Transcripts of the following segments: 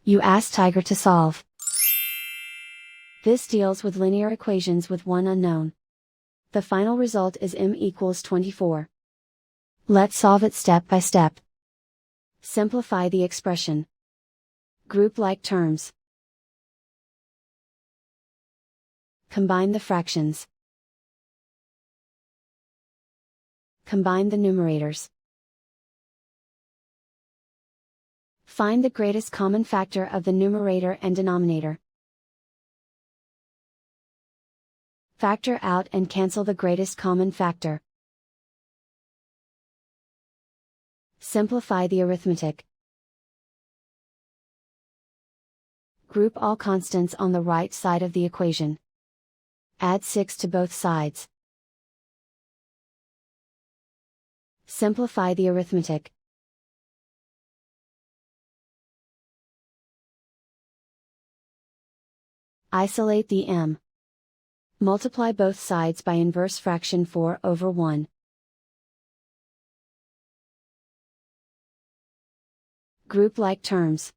You ask Tiger to solve. This deals with linear equations with one unknown. The final result is m equals 24. Let's solve it step by step. Simplify the expression. Group like terms. Combine the fractions. Combine the numerators. Find the greatest common factor of the numerator and denominator. Factor out and cancel the greatest common factor. Simplify the arithmetic. Group all constants on the right side of the equation. Add 6 to both sides. Simplify the arithmetic. Isolate the m. Multiply both sides by inverse fraction 4/1. Group like terms.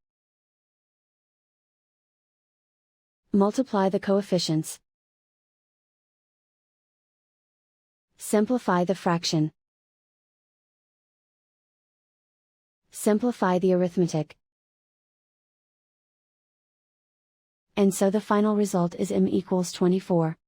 Multiply the coefficients. Simplify the fraction. Simplify the arithmetic. And so the final result is m equals 24.